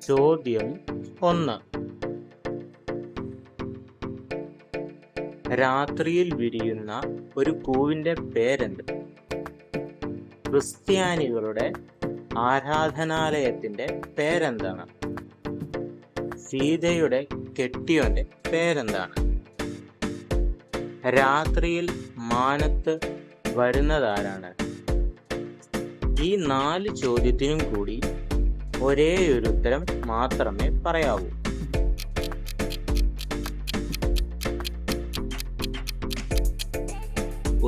ചോദ്യം 1. രാത്രിയിൽ വിരിയുന്ന ഒരു പൂവിന്റെ പേരെന്ത്? ക്രിസ്ത്യാനികളുടെ ആരാധനാലയത്തിന്റെ പേരെന്താണ്? സീതയുടെ കെട്ടിയോന്റെ പേരെന്താണ്? രാത്രിയിൽ മാനത്ത് വരുന്നതാരാണ്? ഈ 4 ചോദ്യത്തിനും കൂടി ഒരേയൊരു ഉത്തരം മാത്രമേ പറയാവൂ.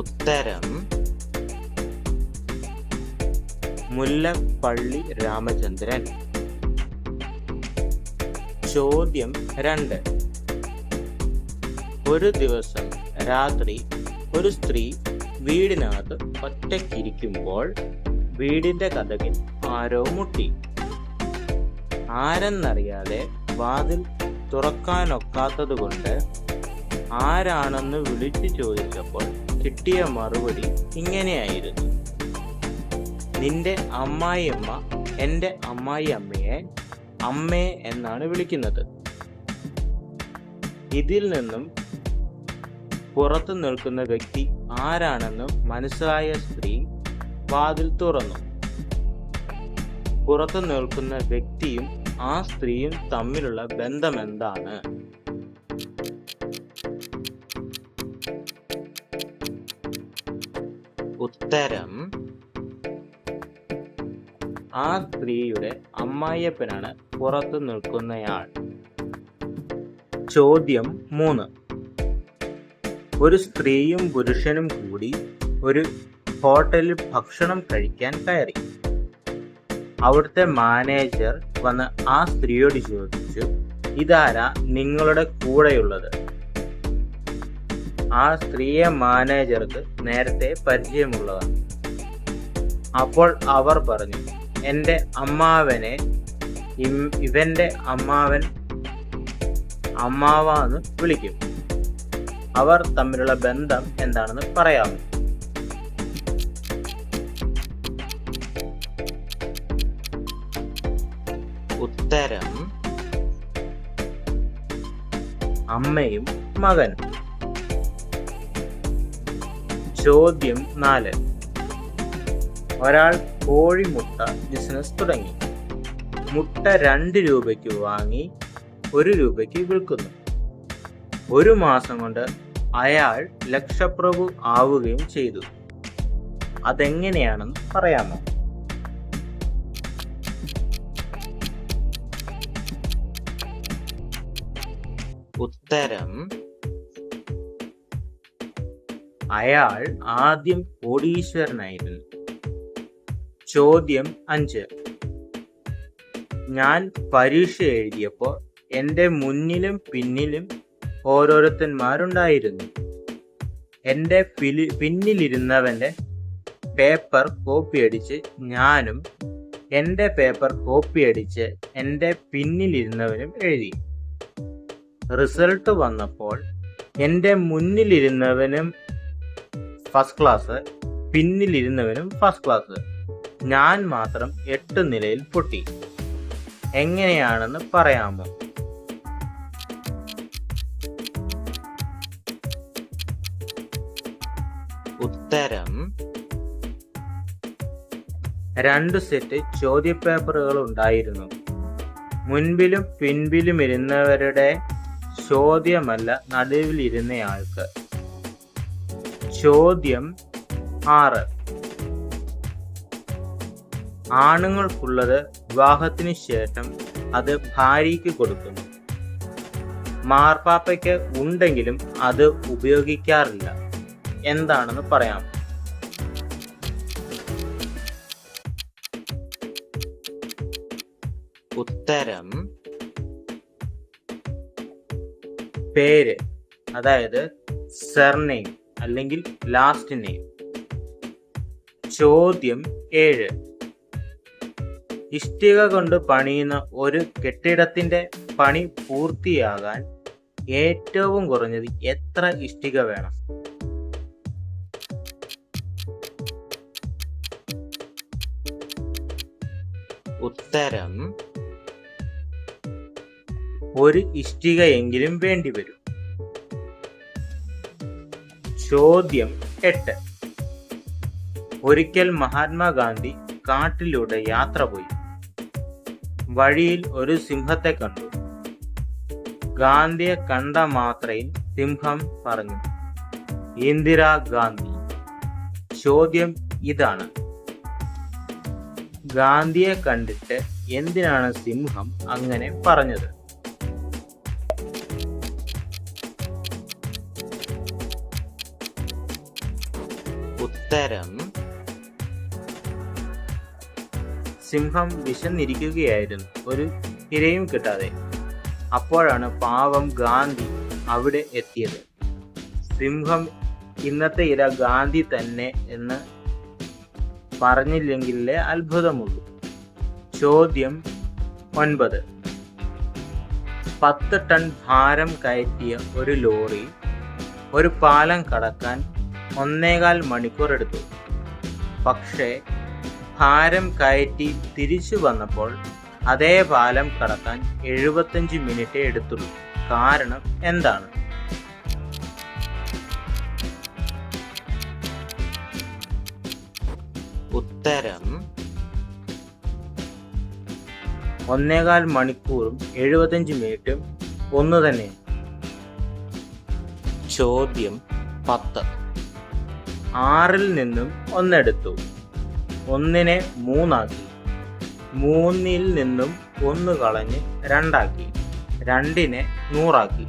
ഉത്തരം മുല്ലപ്പള്ളി രാമചന്ദ്രൻ. ചോദ്യം 2. ഒരു ദിവസം രാത്രി ഒരു സ്ത്രീ വീടിനകത്ത് ഒറ്റയ്ക്കിരിക്കുമ്പോൾ വീടിന്റെ കതകിൽ ആരോ മുട്ടി. ആരെന്നറിയാതെ വാതിൽ തുറക്കാനൊക്കാത്തതുകൊണ്ട് ആരാണെന്ന് വിളിച്ചു ചോദിച്ചപ്പോൾ കിട്ടിയ മറുപടി ഇങ്ങനെയായിരുന്നു: നിന്റെ അമ്മായിയമ്മ എൻ്റെ അമ്മായിയമ്മയെ അമ്മേ എന്നാണ് വിളിക്കുന്നത്. ഇതിൽ നിന്നും പുറത്തു നിൽക്കുന്ന വ്യക്തി ആരാണെന്ന് മനസ്സിലായ സ്ത്രീ വാതിൽ തുറന്നു. പുറത്തു നിൽക്കുന്ന വ്യക്തിയും ആ സ്ത്രീയും തമ്മിലുള്ള ബന്ധമെന്താണ്? ഉത്തരം ആ സ്ത്രീയുടെ അമ്മായിയപ്പനാണ് പുറത്തു നിൽക്കുന്നയാൾ. ചോദ്യം 3. ഒരു സ്ത്രീയും പുരുഷനും കൂടി ഒരു ഹോട്ടലിൽ ഭക്ഷണം കഴിക്കാൻ കയറി. അവിടുത്തെ മാനേജർ വന്ന് ആ സ്ത്രീയോട് ചോദിച്ചു, ഇതാരാ നിങ്ങളുടെ കൂടെയുള്ളത്? ആ സ്ത്രീയെ മാനേജർക്ക് നേരത്തെ പരിചയമുള്ളതാണ്. അപ്പോൾ അവർ പറഞ്ഞു, എൻ്റെ അമ്മാവനെ ഇവന്റെ അമ്മാവൻ അമ്മാവാന്ന് വിളിക്കും. അവർ തമ്മിലുള്ള ബന്ധം എന്താണെന്ന് പറയാമോ? ഉത്തരം അമ്മയും മകനും. ചോദ്യം 4. ഒരാൾ കോഴിമുട്ട ബിസിനസ് തുടങ്ങി. മുട്ട 2 രൂപയ്ക്ക് വാങ്ങി 1 രൂപയ്ക്ക് വിൽക്കുന്നു. 1 മാസം കൊണ്ട് അയാൾ ലക്ഷപ്രഭു ആവുകയും ചെയ്തു. അതെങ്ങനെയാണെന്ന് പറയാമോ? ഉത്തരം അയാൾ ആദ്യം കോടീശ്വരനായിരുന്നു. ചോദ്യം 5. ഞാൻ പരീക്ഷ എഴുതിയപ്പോൾ എൻ്റെ മുന്നിലും പിന്നിലും ഓരോരുത്തന്മാരുണ്ടായിരുന്നു. എൻ്റെ പിന്നിലിരുന്നവൻ്റെ പേപ്പർ കോപ്പിയടിച്ച് ഞാനും എൻ്റെ പേപ്പർ കോപ്പിയടിച്ച് എൻ്റെ പിന്നിലിരുന്നവനും എഴുതി. റിസൾട്ട് വന്നപ്പോൾ എൻ്റെ മുന്നിലിരുന്നവനും ഫസ്റ്റ് ക്ലാസ്, പിന്നിലിരുന്നവനും ഫസ്റ്റ് ക്ലാസ്. ഞാൻ മാത്രം 8 നിലയിൽ പൊട്ടി. എങ്ങനെയാണെന്ന് പറയാമോ? ഉത്തരം 2 സെറ്റ് ചോദ്യപേപ്പറുകൾ ഉണ്ടായിരുന്നു. മുൻപിലും പിൻപിലും ഇരുന്നവരുടെ ചോദ്യമല്ല നടുവിലിരുന്നയാൾക്ക്. ചോദ്യം 6. ആണുങ്ങൾക്കുള്ളത് വിവാഹത്തിന് ശേഷം അത് ഭാര്യയ്ക്ക് കൊടുക്കുന്നു. മാർപ്പാപ്പയ്ക്ക് ഉണ്ടെങ്കിലും അത് ഉപയോഗിക്കാറില്ല. എന്താണെന്ന് പറയാം? ഉത്തരം പേര്, അതായത് സർനെയിം അല്ലെങ്കിൽ ലാസ്റ്റ് നെയിം. ചോദ്യം 7. ഇഷ്ടിക കൊണ്ട് പണിയുന്ന ഒരു കെട്ടിടത്തിന്റെ പണി പൂർത്തിയാകാൻ ഏറ്റവും കുറഞ്ഞത് എത്ര ഇഷ്ടിക വേണം? ഉത്തരം ഒരു ഇഷ്ടികയെങ്കിലും വേണ്ടിവരും. ചോദ്യം 8. ഒരിക്കൽ മഹാത്മാഗാന്ധി കാട്ടിലൂടെ യാത്ര പോയി. വഴിയിൽ ഒരു സിംഹത്തെ കണ്ടു. ഗാന്ധിയെ കണ്ട മാത്രയിൽ സിംഹം പറഞ്ഞു, ഇന്ദിരാഗാന്ധി. ചോദ്യം ഇതാണ്: ഗാന്ധിയെ കണ്ടിട്ട് എന്തിനാണ് സിംഹം അങ്ങനെ പറഞ്ഞത്? ഉത്തരം: സിംഹം വിശന്നിരിക്കുകയായിരുന്നു, ഒരു ഇരയും കിട്ടാതെ. അപ്പോഴാണ് പാവം ഗാന്ധി അവിടെ എത്തിയത്. സിംഹം ഇന്നത്തെ ഇര ഗാന്ധി തന്നെ എന്ന് പറഞ്ഞില്ലെങ്കിലേ അത്ഭുതമുള്ളൂ. ചോദ്യം 9. 10 ടൺ ഭാരം കയറ്റിയ ഒരു ലോറി ഒരു പാലം കടക്കാൻ 1.25 മണിക്കൂർ എടുത്തു. പക്ഷേ ഭാരം കയറ്റി തിരിച്ചു വന്നപ്പോൾ അതേ പാലം കടക്കാൻ 75 മിനിറ്റ് എടുത്തുള്ളൂ. കാരണം എന്താണ്? ഉത്തരം: 1.25 മണിക്കൂറും 75 മിനിറ്റും ഒന്ന് തന്നെ. ചോദ്യം 10. 6 നിന്നും 1 എടുത്തു, 1നെ 3 ആക്കി. 3 നിന്നും 1 കളഞ്ഞ് 2 ആക്കി. 2നെ 100 ആക്കി.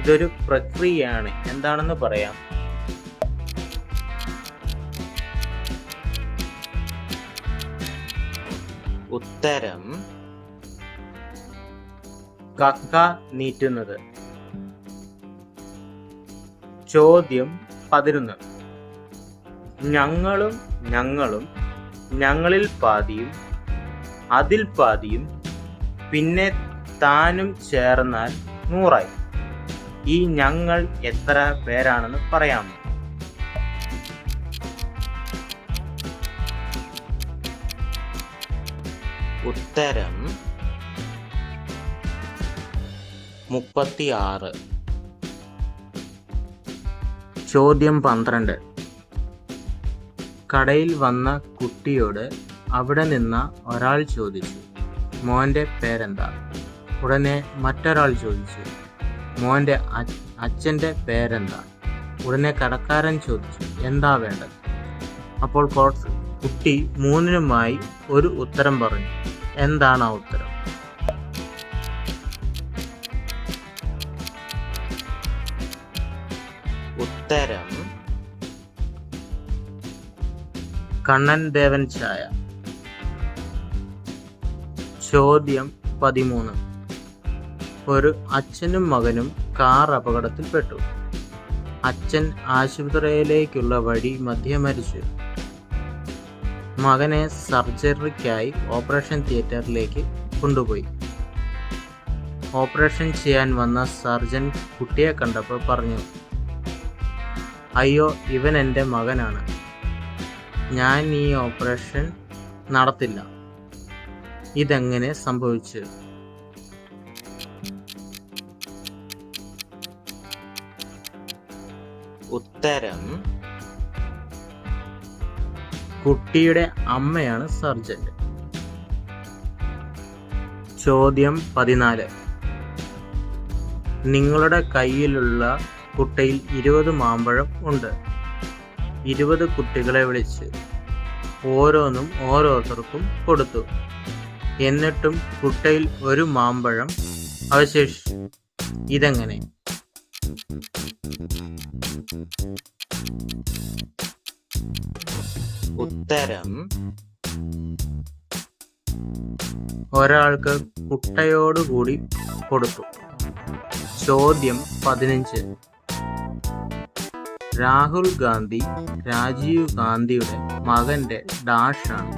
ഇതൊരു പ്രക്രിയയാണ്. എന്താണെന്ന് പറയാം. ഉത്തരം: കക്ക നീറ്റുന്നത്. ചോദ്യം 11. ഞങ്ങളും ഞങ്ങളിൽ പാതിയും അതിൽ പാതിയും പിന്നെ താനും ചേർന്നാൽ 100 ഈ ഞങ്ങൾ എത്ര പേരാണെന്ന് പറയാമോ? ഉത്തരം: 36. ചോദ്യം 12. കടയിൽ വന്ന കുട്ടിയോട് അവിടെ നിന്ന ഒരാൾ ചോദിച്ചു, മോൻ്റെ പേരെന്താ? ഉടനെ മറ്റൊരാൾ ചോദിച്ചു, മോൻ്റെ അച്ഛൻ്റെ പേരെന്താ? ഉടനെ കടക്കാരൻ ചോദിച്ചു, എന്താ വേണ്ടത്? അപ്പോൾ കുട്ടി 3നുമായി ഒരു ഉത്തരം പറഞ്ഞു. എന്താണ് ആ ഉത്തരം? ഉത്തരം: കണ്ണൻ ദേവൻ ചായ. ചോദ്യം 13. ഒരു അച്ഛനും മകനും കാർ അപകടത്തിൽപ്പെട്ടു. അച്ഛൻ ആശുപത്രിയിലേക്കുള്ള വഴി മധ്യേ മരിച്ചു. മകനെ സർജറിക്കായി ഓപ്പറേഷൻ തിയേറ്ററിലേക്ക് കൊണ്ടുപോയി. ഓപ്പറേഷൻ ചെയ്യാൻ വന്ന സർജൻ കുട്ടിയെ കണ്ടപ്പോൾ പറഞ്ഞു, അയ്യോ, ഇവൻ എൻ്റെ മകനാണ്, ഞാൻ ഈ ഓപ്പറേഷൻ നടത്തില്ല. ഇതെങ്ങനെ സംഭവിച്ചു? ഉത്തരം: കുട്ടിയുടെ അമ്മയാണ് സർജൻ. ചോദ്യം 14. നിങ്ങളുടെ കയ്യിലുള്ള കുട്ടയിൽ 20 മാമ്പഴം ഉണ്ട്. 20 കുട്ടികളെ വിളിച്ച് ഓരോന്നും ഓരോരുത്തർക്കും കൊടുത്തു. എന്നിട്ടും കുട്ടയിൽ ഒരു മാമ്പഴം അവശേഷിച്ചു. ഇതെങ്ങനെ? ഉത്തരം: ഒരാൾക്ക് കുട്ടയോടുകൂടി കൊടുത്തു. ചോദ്യം 15. രാഹുൽ ഗാന്ധി രാജീവ് ഗാന്ധിയുടെ മകന്റെ ഡാഷാണ്.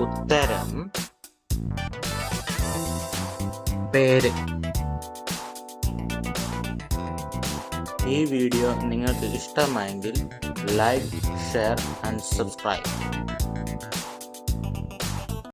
ഉത്തരം: പേര്. ഈ വീഡിയോ നിങ്ങൾക്ക് ഇഷ്ടമായെങ്കിൽ ലൈക്ക്, ഷെയർ ആൻഡ് സബ്സ്ക്രൈബ്.